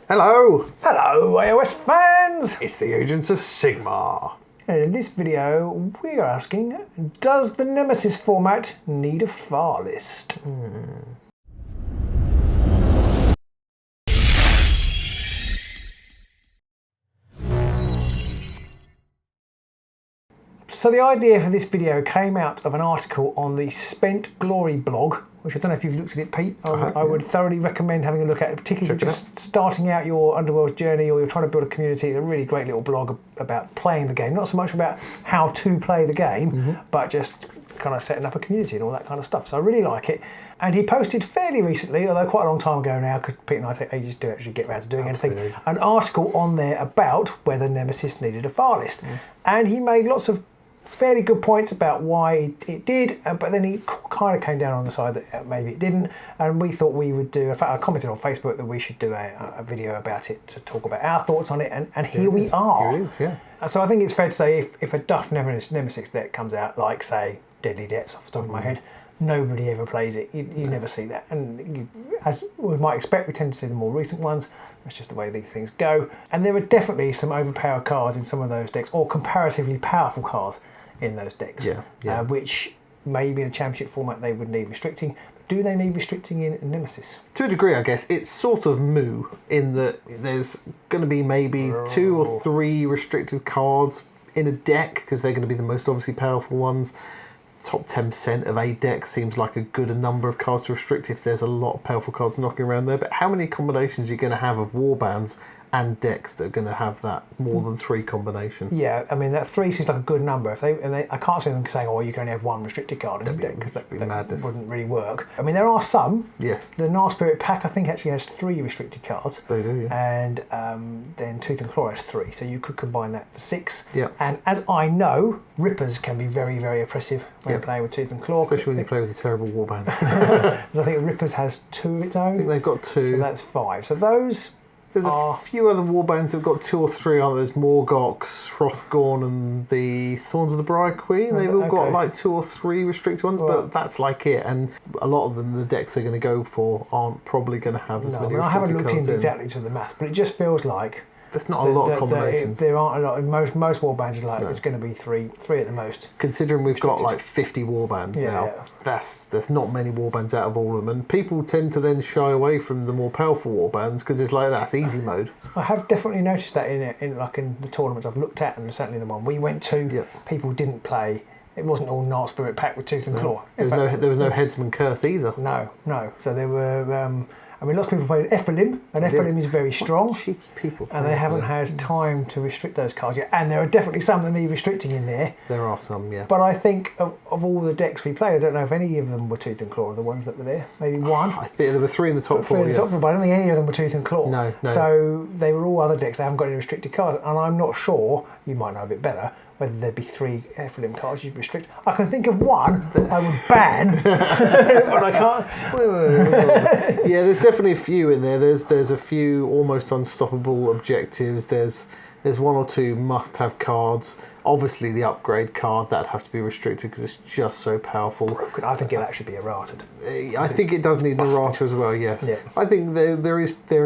Hello! Hello iOS fans! It's the Agents of Sigmar. And in this video we are asking, does the Nemesis format need a far list? So the idea for this video came out of an article on the Spent Glory blog, which I don't know if you've looked at it, Pete. I would thoroughly recommend having a look at it, particularly if you're just starting out your Underworlds journey or you're trying to build a community. It's a really great little blog about playing the game. Not so much about how to play the game, but just kind of setting up a community and all that kind of stuff. So I really like it. And he posted fairly recently, although quite a long time ago now, because Pete and I take ages to actually get around to doing anything, an article on there about whether Nemesis needed a far list. And he made lots of fairly good points about why it did, but then he kind of came down on the side that maybe it didn't, and we thought we would do, in fact I commented on Facebook that we should do a video about it to talk about our thoughts on it, and here we are. Here it is, yeah. So I think it's fair to say if a Duff Nemesis deck comes out, like say Deadly Depths off the top of my head, nobody ever plays it. You never see that, and as we might expect, we tend to see the more recent ones. That's just the way these things go, and there are definitely some overpowered cards in some of those decks, or comparatively powerful cards in those decks, which maybe in a championship format they would need restricting. Do they need restricting in Nemesis? To a degree, I guess. It's sort of moo in that there's going to be maybe 2 or 3 restricted cards in a deck, because they're going to be the most obviously powerful ones. Top 10% of a deck seems like a good number of cards to restrict if there's a lot of powerful cards knocking around there. But how many combinations are you going to have of warbands and decks that are going to have that more than 3 combination? Yeah, I mean that 3 seems like a good number. I can't see them saying, "Oh, you can only have 1 restricted card in your deck," because that wouldn't really work. I mean, there are some. Yes. The Gnar Spirit pack, I think, actually has 3 restricted cards. They do, yeah. And then Tooth and Claw has 3, so you could combine that for 6. Yeah. And as I know, Rippers can be very, very oppressive when you're playing with Tooth and Claw, especially when you play with a terrible warband. Because I think Rippers has 2 of its own. I think they've got 2. So that's 5. So those. There's a few other warbands that have got 2 or 3 on. There's Morgox, Hrothgorn, and the Thorns of the Bride Queen. They've all got like 2 or 3 restricted ones, but that's like it. And a lot of them, the decks they're going to go for aren't probably going to have as many restricted cards. I haven't looked into exactly to the maths, but it just feels like there's not a lot of combinations. There aren't a lot. Most warbands are like it's going to be 3 at the most. Considering we've got like 50 warbands now, there's not many warbands out of all of them, and people tend to then shy away from the more powerful warbands because it's like that's easy mode. I have definitely noticed that in the tournaments I've looked at, and certainly the one we went to, people didn't play. It wasn't all Gnar Spirit packed with Tooth and Claw. There was no Headsman Curse either. No. So there were. I mean, lots of people played Ephelim, and Ephelim is very strong. People and they haven't had time to restrict those cards yet. And there are definitely some that need restricting in there. There are some, yeah. But I think of all the decks we played, I don't know if any of them were Tooth and Claw, the ones that were there. Maybe 1. I think there were 3 in the top 4. But I don't think any of them were Tooth and Claw. No. So they were all other decks that haven't got any restricted cards. And I'm not sure, you might know a bit better, whether there'd be 3 Ephelim cards you'd restrict. I can think of 1 that I would ban, but I can't. Yeah, there's definitely a few in there. There's a few almost unstoppable objectives. There's 1 or 2 must-have cards. Obviously, the upgrade card, that'd have to be restricted because it's just so powerful. I think it should be errated. I think it does need an errata as well, yes. Yeah. I think there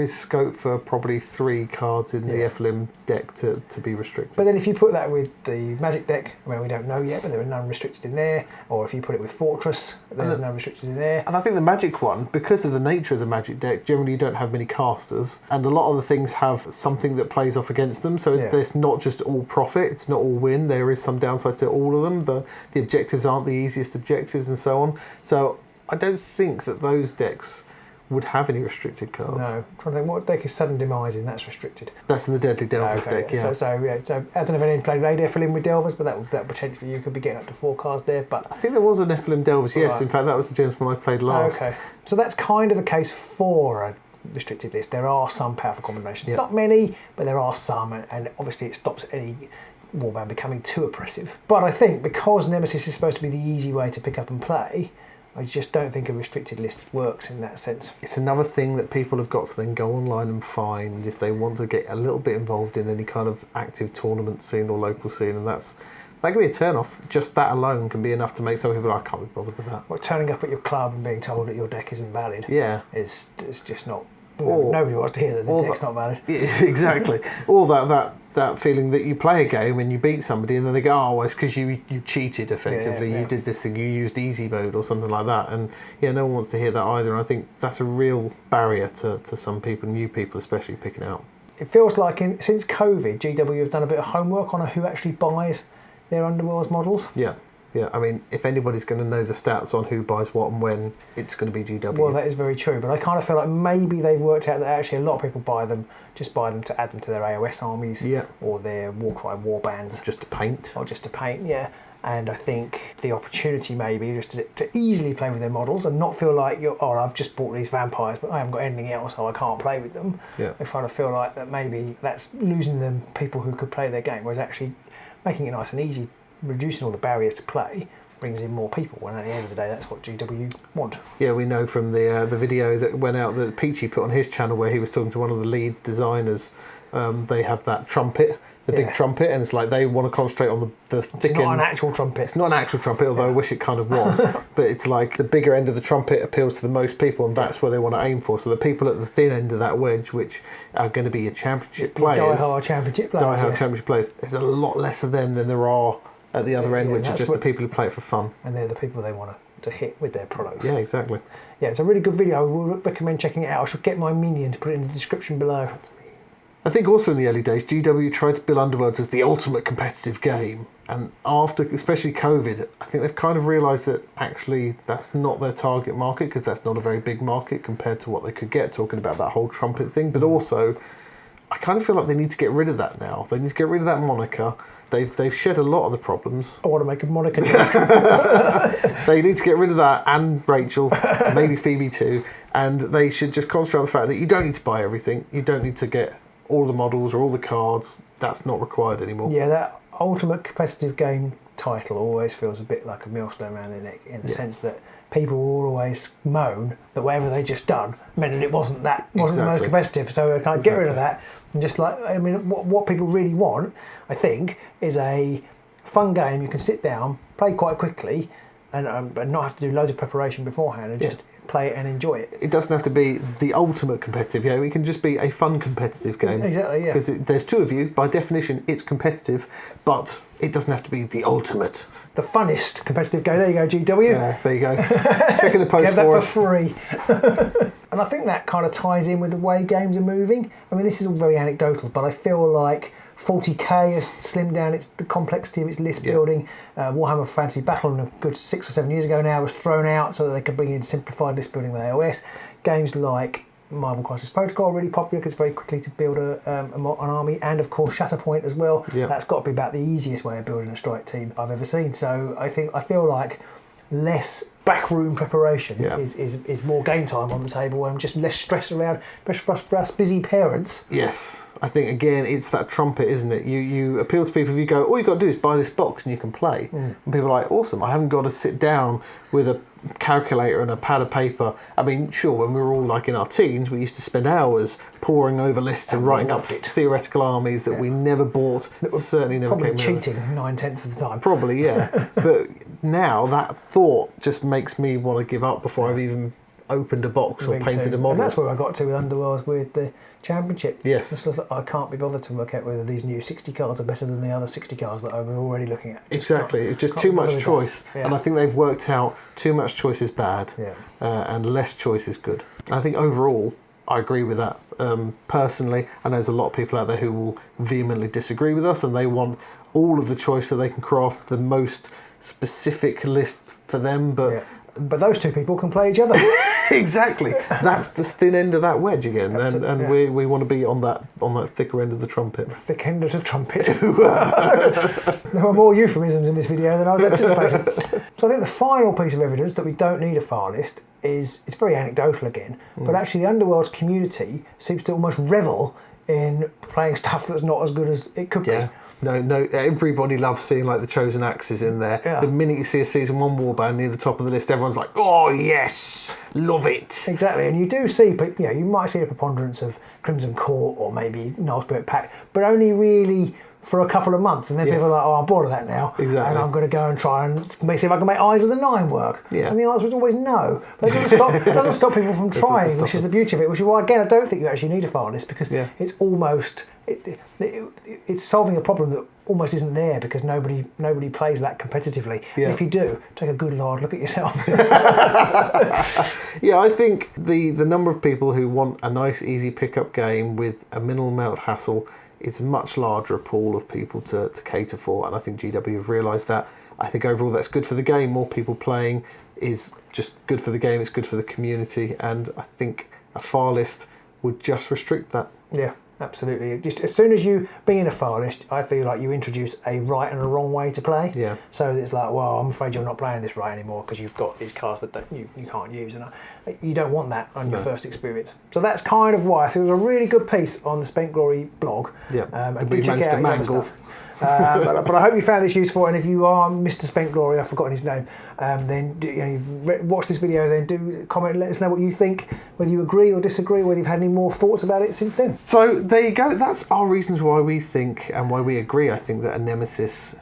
is scope for probably 3 cards in the Ephelim deck to be restricted. But then if you put that with the Magic deck, well, we don't know yet, but there are none restricted in there. Or if you put it with Fortress, there's none restricted in there. And I think the Magic one, because of the nature of the Magic deck, generally you don't have many casters. And a lot of the things have something that plays off against them. So it's not just all profit, it's not all win. There is some downside to all of them. The objectives aren't the easiest objectives and so on. So I don't think that those decks would have any restricted cards. No. I'm trying to think, what deck is Sudden Demise in? That's restricted. That's in the Deadly Delvers deck, yeah. So I don't know if any played Ephelim with Delvers, but that potentially you could be getting up to 4 cards there. But I think there was an Ephelim Delvers, yes. Right. In fact, that was the gentleman I played last. Okay. So that's kind of the case for a restricted list. There are some powerful combinations. Not many, but there are some, and obviously it stops any warband becoming too oppressive. But I think because Nemesis is supposed to be the easy way to pick up and play, I just don't think a restricted list works in that sense. It's another thing that people have got to then go online and find if they want to get a little bit involved in any kind of active tournament scene or local scene, and that can be a turn off. Just that alone can be enough to make some people like, I can't be bothered with that. Well, turning up at your club and being told that your deck is invalid is just not Nobody wants to hear that the deck's not valid. Exactly. Or that feeling that you play a game and you beat somebody and then they go, oh, well, it's because you cheated effectively. You did this thing, you used easy mode or something like that. And no one wants to hear that either. And I think that's a real barrier to some people, new people especially, picking it up. It feels like since COVID, GW have done a bit of homework on who actually buys their Underworlds models. Yeah. I mean, if anybody's going to know the stats on who buys what and when, it's going to be GW. Well, that is very true, but I kind of feel like maybe they've worked out that actually a lot of people buy them to add them to their AOS armies, or their Warcry warbands. Just to paint. Or just to paint, yeah. And I think the opportunity maybe just to easily play with their models and not feel like I've just bought these vampires, but I haven't got anything else, so I can't play with them. Yeah. I kind of feel like that maybe that's losing them people who could play their game, whereas actually making it nice and easy, reducing all the barriers to play, brings in more people, and at the end of the day that's what GW want. Yeah, we know from the video that went out that Peachy put on his channel where he was talking to one of the lead designers. They have that trumpet, the big trumpet, and it's like they want to concentrate on the thick end. It's not an actual trumpet. It's not an actual trumpet, although I wish it kind of was. But it's like the bigger end of the trumpet appeals to the most people, and that's where they want to aim for. So the people at the thin end of that wedge, which are going to be your championship players, die-hard championship players, there's a lot less of them than there are at the other end, which are just the people who play it for fun. And they're the people they want to hit with their products. Yeah, exactly. Yeah, it's a really good video. I would recommend checking it out. I should get my minion to put it in the description below. I think also in the early days, GW tried to build Underworlds as the ultimate competitive game. And after, especially COVID, I think they've kind of realised that actually that's not their target market, because that's not a very big market compared to what they could get, talking about that whole trumpet thing. But also, I kind of feel like they need to get rid of that now. They need to get rid of that moniker. They've shed a lot of the problems. I want to make a moniker joke. They need to get rid of that, and Rachel, maybe Phoebe too, and they should just concentrate on the fact that you don't need to buy everything. You don't need to get all the models or all the cards. That's not required anymore. Yeah, that ultimate competitive game title always feels a bit like a millstone around their neck, in the sense that people will always moan that whatever they just done meant that it wasn't the most competitive. So I can't get rid of that. And just like, I mean, what people really want, I think, is a fun game you can sit down, play quite quickly, and not have to do loads of preparation beforehand, and just play it and enjoy it. It doesn't have to be the ultimate competitive game. It can just be a fun competitive game. Exactly, yeah. Because there's two of you. By definition, it's competitive, but it doesn't have to be the ultimate. The funnest competitive game. There you go, GW. Yeah, there you go. Check in the post for us. Get that for free. And I think that kind of ties in with the way games are moving. I mean, this is all very anecdotal, but I feel like 40k has slimmed down the complexity of its list building. Warhammer Fantasy Battle, a good 6 or 7 years ago now, was thrown out so that they could bring in simplified list building with AOS. Games like Marvel Crisis Protocol are really popular because it's very quickly to build an army, and of course Shatterpoint as well. That's got to be about the easiest way of building a strike team I've ever seen. So I feel like less backroom preparation is more game time on the table, and just less stress around, especially for us busy parents. Yes, I think again it's that trumpet, isn't it? You appeal to people if you go, all you got to do is buy this box and you can play. And people are like, awesome, I haven't got to sit down with a calculator and a pad of paper. I mean, sure, when we were all like in our teens, we used to spend hours poring over lists and writing up theoretical armies that we never bought. Certainly never probably came cheating 9/10 of the time. Probably, yeah. But now that thought just makes me want to give up before I've even opened a box or painted a model. And that's where I got to with Underworlds with the championship. Yes. I can't be bothered to work out whether these new 60 cards are better than the other 60 cards that I was already looking at. Exactly. It's just too much choice. And I think they've worked out too much choice is bad and less choice is good. And I think overall, I agree with that personally. And there's a lot of people out there who will vehemently disagree with us, and they want all of the choice so they can craft the most specific list for them. But those two people can play each other. Exactly. That's the thin end of that wedge again, and we want to be on that thicker end of the trumpet. Thick end of the trumpet. There were more euphemisms in this video than I was anticipating. So I think the final piece of evidence that we don't need a far list is, it's very anecdotal again, but actually the Underworlds community seems to almost revel in playing stuff that's not as good as it could be. No, everybody loves seeing like the Chosen Axes in there. The minute you see a Season 1 warband near the top of the list, everyone's like, oh yes, love it. Exactly, and you do see, you might see a preponderance of Crimson Court or maybe Null Spirit Pact, but only really for a couple of months, and then people are like, oh, I'm bored of that now, Exactly. and I'm going to go and try and see if I can make Eyes of the Nine work. Yeah. And the answer is always no. But it doesn't stop people from trying, which is the beauty of it. Which is why, again, I don't think you actually need a file list, because it's almost it's solving a problem that almost isn't there, because nobody plays that competitively. Yeah. And if you do, take a good hard look at yourself. Yeah, I think the number of people who want a nice, easy pickup game with a minimal amount of hassle is a much larger pool of people to cater for, and I think GW have realised that. I think overall that's good for the game. More people playing is just good for the game, it's good for the community, and I think a file list would just restrict that. Yeah, absolutely. Just as soon as you being a file list, I feel like you introduce a right and a wrong way to play. Yeah. So it's like, well, I'm afraid you're not playing this right anymore because you've got these cards that you can't use, and you don't want that on your first experience. So that's kind of why I think it was a really good piece on the Spent Glory blog. Yeah. And do check out his other stuff. But I hope you found this useful, and if you are Mr. Spent Glory, I've forgotten his name, then you've watched this video, then do comment and let us know what you think, whether you agree or disagree, whether you've had any more thoughts about it since then. So there you go, that's our reasons why we think, and why we agree, I think, that a Nemesis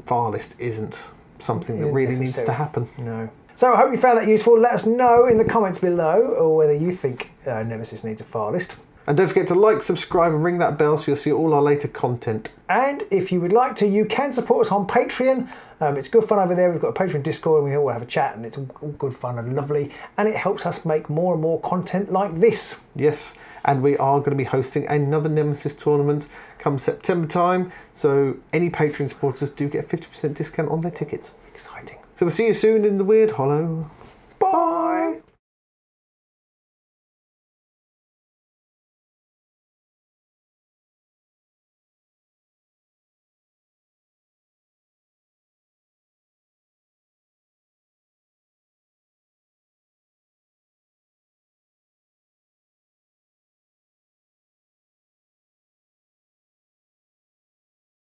file list isn't something that really needs to happen. No. So I hope you found that useful. Let us know in the comments below, or whether you think Nemesis needs a file list. And don't forget to like, subscribe and ring that bell so you'll see all our later content. And if you would like to, you can support us on Patreon. It's good fun over there. We've got a Patreon Discord and we all have a chat, and it's all good fun and lovely. And it helps us make more and more content like this. Yes, and we are going to be hosting another Nemesis tournament come September time. So any Patreon supporters do get a 50% discount on their tickets. Exciting. So we'll see you soon in the Weird Hollow.